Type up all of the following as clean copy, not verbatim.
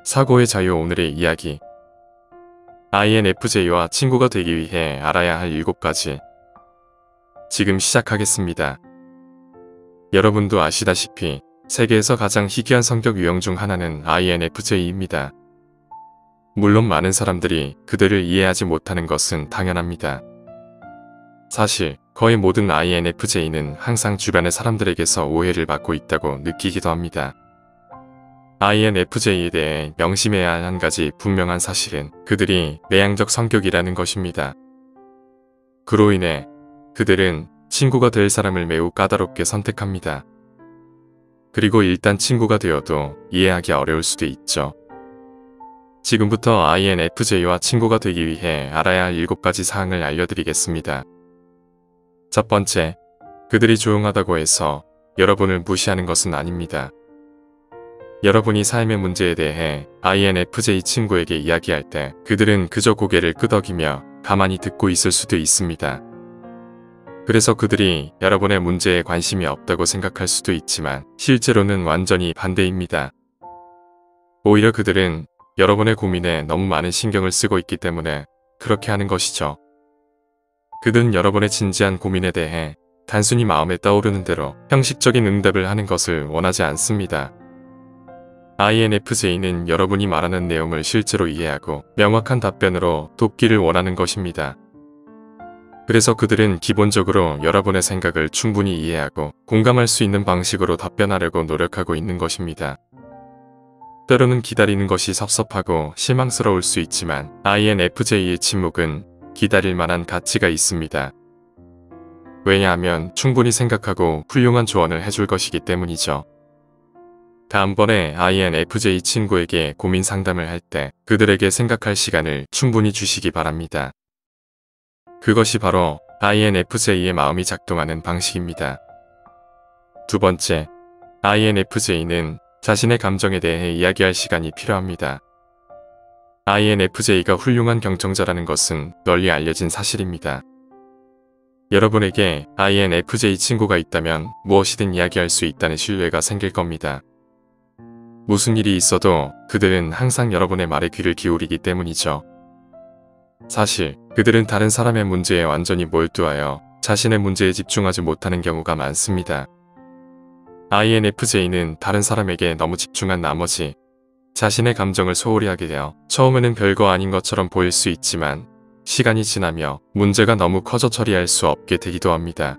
사고의 자유 오늘의 이야기. INFJ와 친구가 되기 위해 알아야 할 7가지. 지금 시작하겠습니다. 여러분도 아시다시피 세계에서 가장 희귀한 성격 유형 중 하나는 INFJ입니다. 물론 많은 사람들이 그들을 이해하지 못하는 것은 당연합니다. 사실 거의 모든 INFJ는 항상 주변의 사람들에게서 오해를 받고 있다고 느끼기도 합니다. INFJ에 대해 명심해야 할 한 가지 분명한 사실은 그들이 내향적 성격이라는 것입니다. 그로 인해 그들은 친구가 될 사람을 매우 까다롭게 선택합니다. 그리고 일단 친구가 되어도 이해하기 어려울 수도 있죠. 지금부터 INFJ와 친구가 되기 위해 알아야 할 7가지 사항을 알려드리겠습니다. 첫 번째, 그들이 조용하다고 해서 여러분을 무시하는 것은 아닙니다. 여러분이 삶의 문제에 대해 INFJ 친구에게 이야기할 때 그들은 그저 고개를 끄덕이며 가만히 듣고 있을 수도 있습니다. 그래서 그들이 여러분의 문제에 관심이 없다고 생각할 수도 있지만 실제로는 완전히 반대입니다. 오히려 그들은 여러분의 고민에 너무 많은 신경을 쓰고 있기 때문에 그렇게 하는 것이죠. 그들은 여러분의 진지한 고민에 대해 단순히 마음에 떠오르는 대로 형식적인 응답을 하는 것을 원하지 않습니다. INFJ는 여러분이 말하는 내용을 실제로 이해하고 명확한 답변으로 돕기를 원하는 것입니다. 그래서 그들은 기본적으로 여러분의 생각을 충분히 이해하고 공감할 수 있는 방식으로 답변하려고 노력하고 있는 것입니다. 때로는 기다리는 것이 섭섭하고 실망스러울 수 있지만 INFJ의 침묵은 기다릴 만한 가치가 있습니다. 왜냐하면 충분히 생각하고 훌륭한 조언을 해줄 것이기 때문이죠. 다음번에 INFJ 친구에게 고민 상담을 할 때 그들에게 생각할 시간을 충분히 주시기 바랍니다. 그것이 바로 INFJ의 마음이 작동하는 방식입니다. 두 번째, INFJ는 자신의 감정에 대해 이야기할 시간이 필요합니다. INFJ가 훌륭한 경청자라는 것은 널리 알려진 사실입니다. 여러분에게 INFJ 친구가 있다면 무엇이든 이야기할 수 있다는 신뢰가 생길 겁니다. 무슨 일이 있어도 그들은 항상 여러분의 말에 귀를 기울이기 때문이죠. 사실 그들은 다른 사람의 문제에 완전히 몰두하여 자신의 문제에 집중하지 못하는 경우가 많습니다. INFJ는 다른 사람에게 너무 집중한 나머지 자신의 감정을 소홀히 하게 되어 처음에는 별거 아닌 것처럼 보일 수 있지만 시간이 지나며 문제가 너무 커져 처리할 수 없게 되기도 합니다.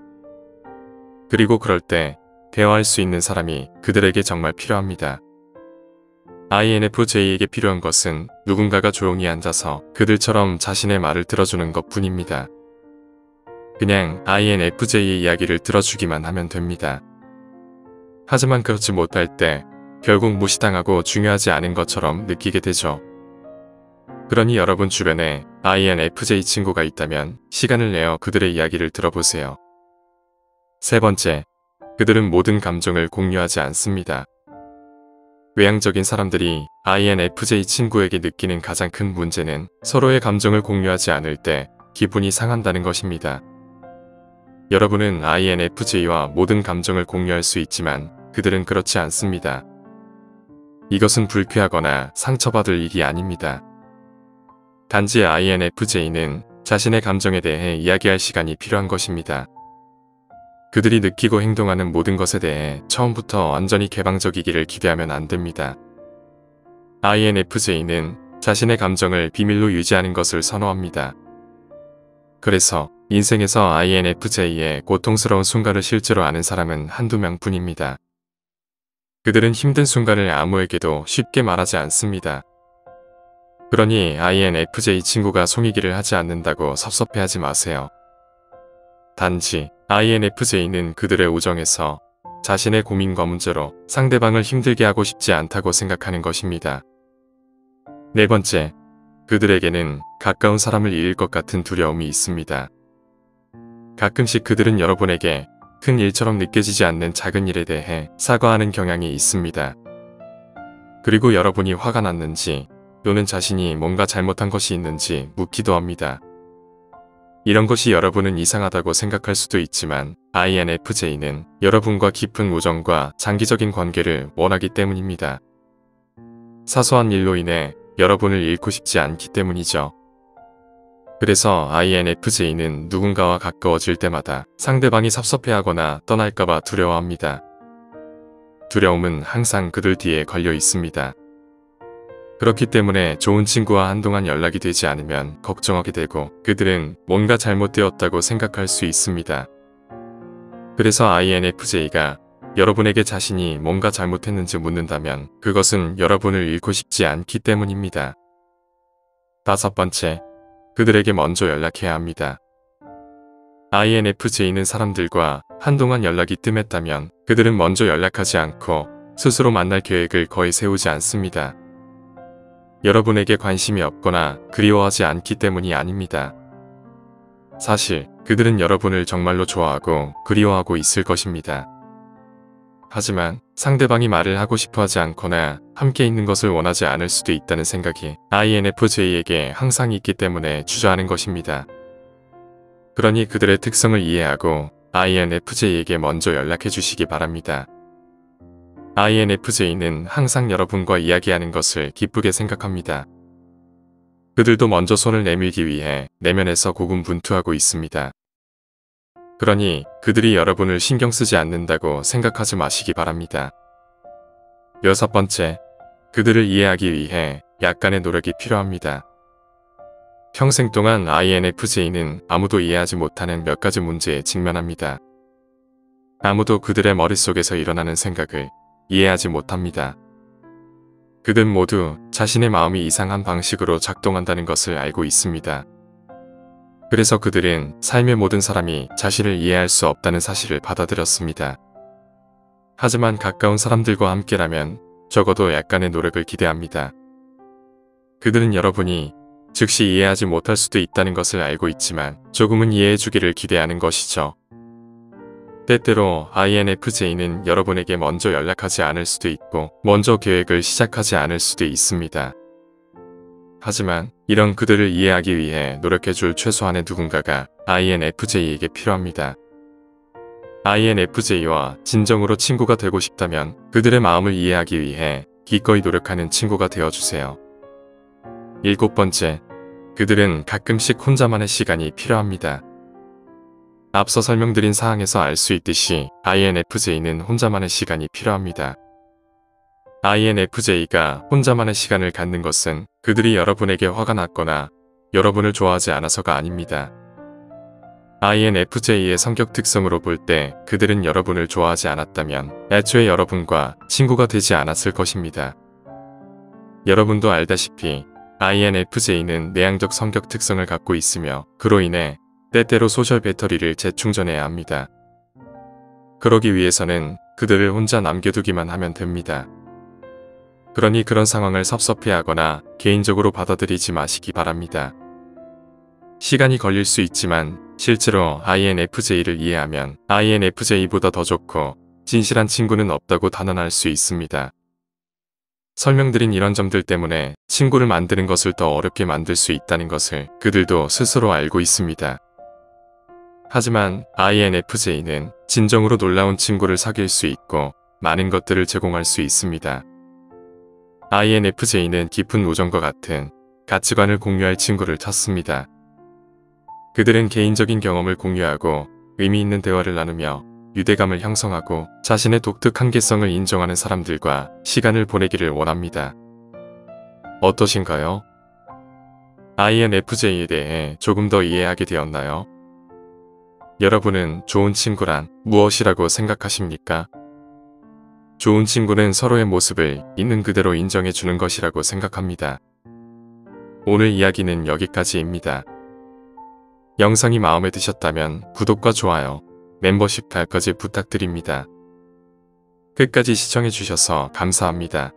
그리고 그럴 때 대화할 수 있는 사람이 그들에게 정말 필요합니다. INFJ에게 필요한 것은 누군가가 조용히 앉아서 그들처럼 자신의 말을 들어주는 것 뿐입니다. 그냥 INFJ의 이야기를 들어주기만 하면 됩니다. 하지만 그렇지 못할 때 결국 무시당하고 중요하지 않은 것처럼 느끼게 되죠. 그러니 여러분 주변에 INFJ 친구가 있다면 시간을 내어 그들의 이야기를 들어보세요. 세 번째, 그들은 모든 감정을 공유하지 않습니다. 외향적인 사람들이 INFJ 친구에게 느끼는 가장 큰 문제는 서로의 감정을 공유하지 않을 때 기분이 상한다는 것입니다. 여러분은 INFJ와 모든 감정을 공유할 수 있지만 그들은 그렇지 않습니다. 이것은 불쾌하거나 상처받을 일이 아닙니다. 단지 INFJ는 자신의 감정에 대해 이야기할 시간이 필요한 것입니다. 그들이 느끼고 행동하는 모든 것에 대해 처음부터 완전히 개방적이기를 기대하면 안 됩니다. INFJ는 자신의 감정을 비밀로 유지하는 것을 선호합니다. 그래서 인생에서 INFJ의 고통스러운 순간을 실제로 아는 사람은 한두 명뿐입니다. 그들은 힘든 순간을 아무에게도 쉽게 말하지 않습니다. 그러니 INFJ 친구가 송이기를 하지 않는다고 섭섭해하지 마세요. 단지 INFJ는 그들의 우정에서 자신의 고민과 문제로 상대방을 힘들게 하고 싶지 않다고 생각하는 것입니다. 네 번째, 그들에게는 가까운 사람을 잃을 것 같은 두려움이 있습니다. 가끔씩 그들은 여러분에게 큰 일처럼 느껴지지 않는 작은 일에 대해 사과하는 경향이 있습니다. 그리고 여러분이 화가 났는지 또는 자신이 뭔가 잘못한 것이 있는지 묻기도 합니다. 이런 것이 여러분은 이상하다고 생각할 수도 있지만 INFJ는 여러분과 깊은 우정과 장기적인 관계를 원하기 때문입니다. 사소한 일로 인해 여러분을 잃고 싶지 않기 때문이죠. 그래서 INFJ는 누군가와 가까워질 때마다 상대방이 섭섭해하거나 떠날까봐 두려워합니다. 두려움은 항상 그들 뒤에 걸려 있습니다. 그렇기 때문에 좋은 친구와 한동안 연락이 되지 않으면 걱정하게 되고 그들은 뭔가 잘못되었다고 생각할 수 있습니다. 그래서 INFJ가 여러분에게 자신이 뭔가 잘못했는지 묻는다면 그것은 여러분을 잃고 싶지 않기 때문입니다. 5번째, 그들에게 먼저 연락해야 합니다. INFJ는 사람들과 한동안 연락이 뜸했다면 그들은 먼저 연락하지 않고 스스로 만날 계획을 거의 세우지 않습니다. 여러분에게 관심이 없거나 그리워하지 않기 때문이 아닙니다. 사실 그들은 여러분을 정말로 좋아하고 그리워하고 있을 것입니다. 하지만 상대방이 말을 하고 싶어 하지 않거나 함께 있는 것을 원하지 않을 수도 있다는 생각이 INFJ에게 항상 있기 때문에 주저하는 것입니다. 그러니 그들의 특성을 이해하고 INFJ에게 먼저 연락해 주시기 바랍니다. INFJ는 항상 여러분과 이야기하는 것을 기쁘게 생각합니다. 그들도 먼저 손을 내밀기 위해 내면에서 고군분투하고 있습니다. 그러니 그들이 여러분을 신경 쓰지 않는다고 생각하지 마시기 바랍니다. 6번째, 그들을 이해하기 위해 약간의 노력이 필요합니다. 평생 동안 INFJ는 아무도 이해하지 못하는 몇 가지 문제에 직면합니다. 아무도 그들의 머릿속에서 일어나는 생각을 이해하지 못합니다. 그들 모두 자신의 마음이 이상한 방식으로 작동한다는 것을 알고 있습니다. 그래서 그들은 삶의 모든 사람이 자신을 이해할 수 없다는 사실을 받아들였습니다. 하지만 가까운 사람들과 함께라면 적어도 약간의 노력을 기대합니다. 그들은 여러분이 즉시 이해하지 못할 수도 있다는 것을 알고 있지만 조금은 이해해주기를 기대하는 것이죠. 때때로 INFJ는 여러분에게 먼저 연락하지 않을 수도 있고 먼저 계획을 시작하지 않을 수도 있습니다. 하지만 이런 그들을 이해하기 위해 노력해줄 최소한의 누군가가 INFJ에게 필요합니다. INFJ와 진정으로 친구가 되고 싶다면 그들의 마음을 이해하기 위해 기꺼이 노력하는 친구가 되어주세요. 7번째, 그들은 가끔씩 혼자만의 시간이 필요합니다. 앞서 설명드린 사항에서 알 수 있듯이 INFJ는 혼자만의 시간이 필요합니다. INFJ가 혼자만의 시간을 갖는 것은 그들이 여러분에게 화가 났거나 여러분을 좋아하지 않아서가 아닙니다. INFJ의 성격 특성으로 볼 때 그들은 여러분을 좋아하지 않았다면 애초에 여러분과 친구가 되지 않았을 것입니다. 여러분도 알다시피 INFJ는 내향적 성격 특성을 갖고 있으며 그로 인해 때때로 소셜 배터리를 재충전해야 합니다. 그러기 위해서는 그들을 혼자 남겨두기만 하면 됩니다. 그러니 그런 상황을 섭섭해하거나 개인적으로 받아들이지 마시기 바랍니다. 시간이 걸릴 수 있지만 실제로 INFJ를 이해하면 INFJ보다 더 좋고 진실한 친구는 없다고 단언할 수 있습니다. 설명드린 이런 점들 때문에 친구를 만드는 것을 더 어렵게 만들 수 있다는 것을 그들도 스스로 알고 있습니다. 하지만 INFJ는 진정으로 놀라운 친구를 사귈 수 있고 많은 것들을 제공할 수 있습니다. INFJ는 깊은 우정과 같은 가치관을 공유할 친구를 찾습니다. 그들은 개인적인 경험을 공유하고 의미 있는 대화를 나누며 유대감을 형성하고 자신의 독특한 개성을 인정하는 사람들과 시간을 보내기를 원합니다. 어떠신가요? INFJ에 대해 조금 더 이해하게 되었나요? 여러분은 좋은 친구란 무엇이라고 생각하십니까? 좋은 친구는 서로의 모습을 있는 그대로 인정해 주는 것이라고 생각합니다. 오늘 이야기는 여기까지입니다. 영상이 마음에 드셨다면 구독과 좋아요, 멤버십 가입까지 부탁드립니다. 끝까지 시청해 주셔서 감사합니다.